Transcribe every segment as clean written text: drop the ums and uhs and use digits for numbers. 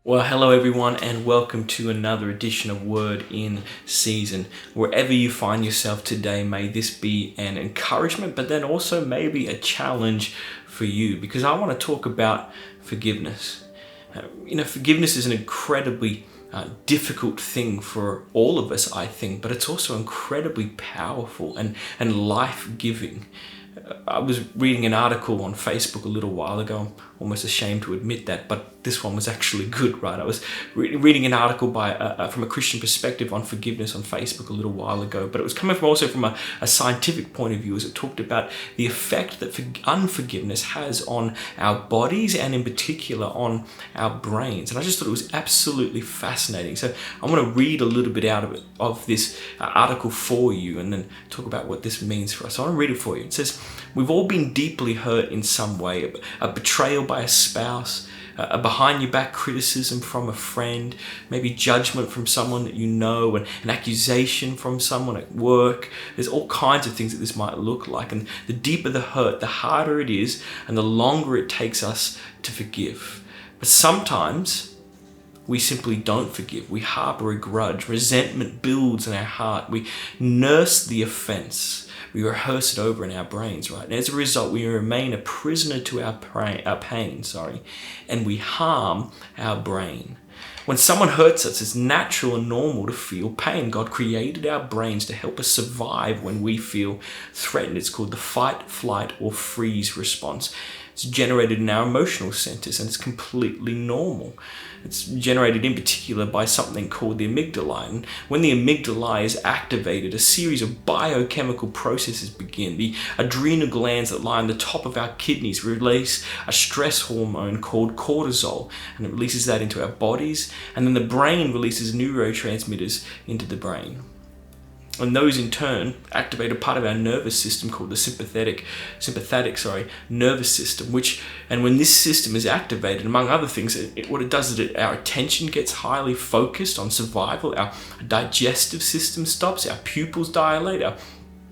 Well, hello everyone, and welcome to another edition of Word in Season. Wherever you find yourself today, may this be an encouragement, but then also maybe a challenge for you, because I want to talk about forgiveness. Forgiveness is an incredibly difficult thing for all of us, I think, but it's also incredibly powerful and life-giving. I was reading an article on Facebook a little while ago. I'm almost ashamed to admit that, but this one was actually good, right? I was reading an article from a Christian perspective on forgiveness on Facebook a little while ago, but it was coming from a scientific point of view, as it talked about the effect that unforgiveness has on our bodies and in particular on our brains. And I just thought it was absolutely fascinating. So I want to read a little bit out of this article for you and then talk about what this means for us. So I want to read it for you. It says, "We've all been deeply hurt in some way, a betrayal by a spouse, a behind your back criticism from a friend, maybe judgment from someone that you know, and an accusation from someone at work." There's all kinds of things that this might look like. And the deeper the hurt, the harder it is, and the longer it takes us to forgive. But sometimes we simply don't forgive. We harbor a grudge. Resentment builds in our heart. We nurse the offense. We rehearse it over in our brains, right? And as a result, we remain a prisoner to our pain, and we harm our brain. When someone hurts us, it's natural and normal to feel pain. God created our brains to help us survive when we feel threatened. It's called the fight, flight, or freeze response. It's generated in our emotional centers, and it's completely normal. It's generated in particular by something called the amygdala. And when the amygdala is activated, a series of biochemical processes begin. The adrenal glands that lie on the top of our kidneys release a stress hormone called cortisol, and it releases that into our bodies. And then the brain releases neurotransmitters into the brain. And those in turn activate a part of our nervous system called the sympathetic nervous system, and when this system is activated, among other things, what it does is our attention gets highly focused on survival, our digestive system stops, our pupils dilate, our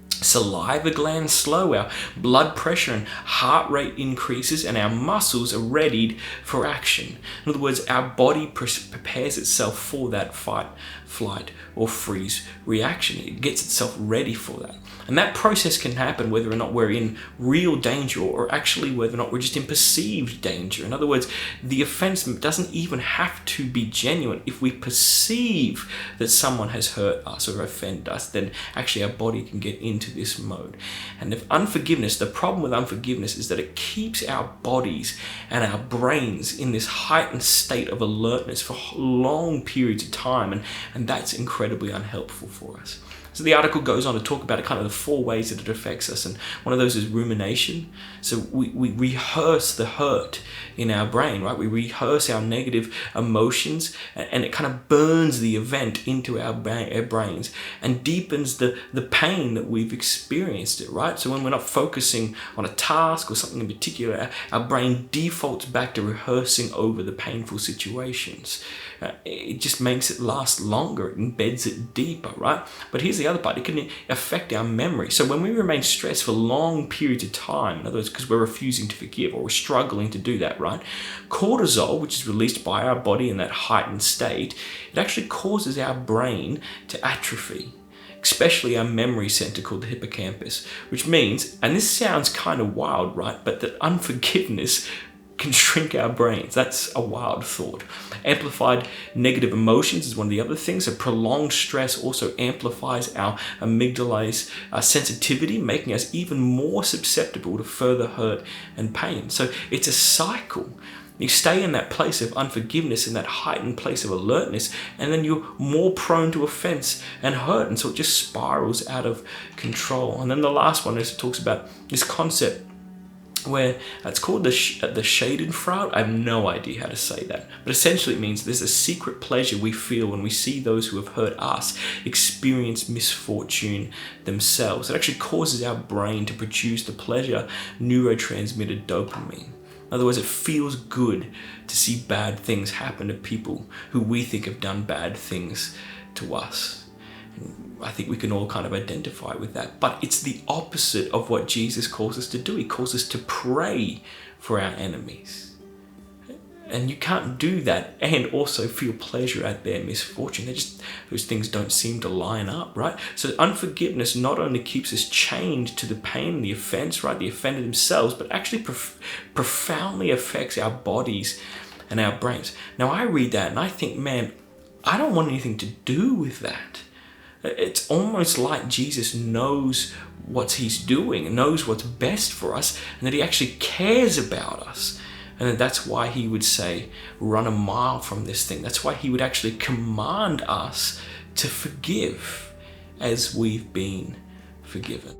saliva glands slow, our blood pressure and heart rate increases, and our muscles are readied for action. In other words, our body prepares itself for that fight, flight, or freeze reaction. It gets itself ready for that. And that process can happen whether or not we're in real danger, or actually whether or not we're just in perceived danger. In other words, the offense doesn't even have to be genuine. If we perceive that someone has hurt us or offended us, then actually our body can get into this mode. And the problem with unforgiveness is that it keeps our bodies and our brains in this heightened state of alertness for long periods of time, and that's incredibly unhelpful for us. So the article goes on to talk about kind of the 4 ways that it affects us, and one of those is rumination. So we rehearse the hurt in our brain, right? We rehearse our negative emotions, and it kind of burns the event into our brains and deepens the pain that we've experienced it, right? So when we're not focusing on a task or something in particular, our brain defaults back to rehearsing over the painful situations. It just makes it last longer. It embeds it deeper, right? But here's the other part. It can affect our memory. So when we remain stressed for long periods of time, in other words, because we're refusing to forgive or we're struggling to do that, right? Cortisol, which is released by our body in that heightened state, it actually causes our brain to atrophy, especially our memory center called the hippocampus, which means, and this sounds kind of wild, right? But that unforgiveness can shrink our brains. That's a wild thought. Amplified negative emotions is one of the other things. So prolonged stress also amplifies our amygdala's sensitivity, making us even more susceptible to further hurt and pain. So it's a cycle. You stay in that place of unforgiveness, in that heightened place of alertness, and then you're more prone to offense and hurt, and so it just spirals out of control. And then the last one is it talks about this concept where it's called the Schadenfreude. I have no idea how to say that, but essentially it means there's a secret pleasure we feel when we see those who have hurt us experience misfortune themselves. It actually causes our brain to produce the pleasure neurotransmitter dopamine. In other words, it feels good to see bad things happen to people who we think have done bad things to us. I think we can all kind of identify with that. But it's the opposite of what Jesus calls us to do. He calls us to pray for our enemies. And you can't do that and also feel pleasure at their misfortune. Those things don't seem to line up, right? So unforgiveness not only keeps us chained to the pain and the offense, right, the offender themselves, but actually profoundly affects our bodies and our brains. Now I read that and I think, man, I don't want anything to do with that. It's almost like Jesus knows what he's doing and knows what's best for us, and that he actually cares about us. And that's why he would say, run a mile from this thing. That's why he would actually command us to forgive as we've been forgiven.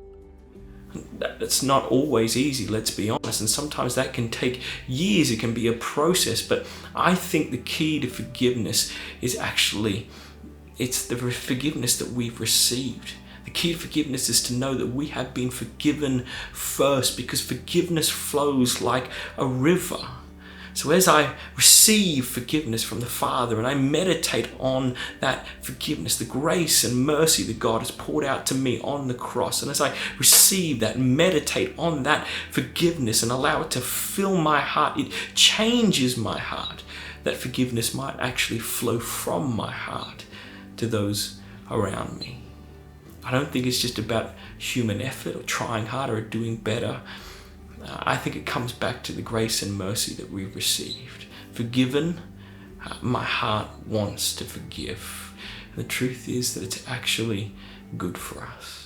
That's not always easy, let's be honest. And sometimes that can take years. It can be a process. But I think the key to forgiveness is actually, it's the forgiveness that we've received. The key to forgiveness is to know that we have been forgiven first, because forgiveness flows like a river. So as I receive forgiveness from the Father and I meditate on that forgiveness, the grace and mercy that God has poured out to me on the cross, and as I receive that, meditate on that forgiveness and allow it to fill my heart, it changes my heart. That forgiveness might actually flow from my heart to those around me. I don't think it's just about human effort or trying harder or doing better. I think it comes back to the grace and mercy that we've received. Forgiven, my heart wants to forgive. And the truth is that it's actually good for us.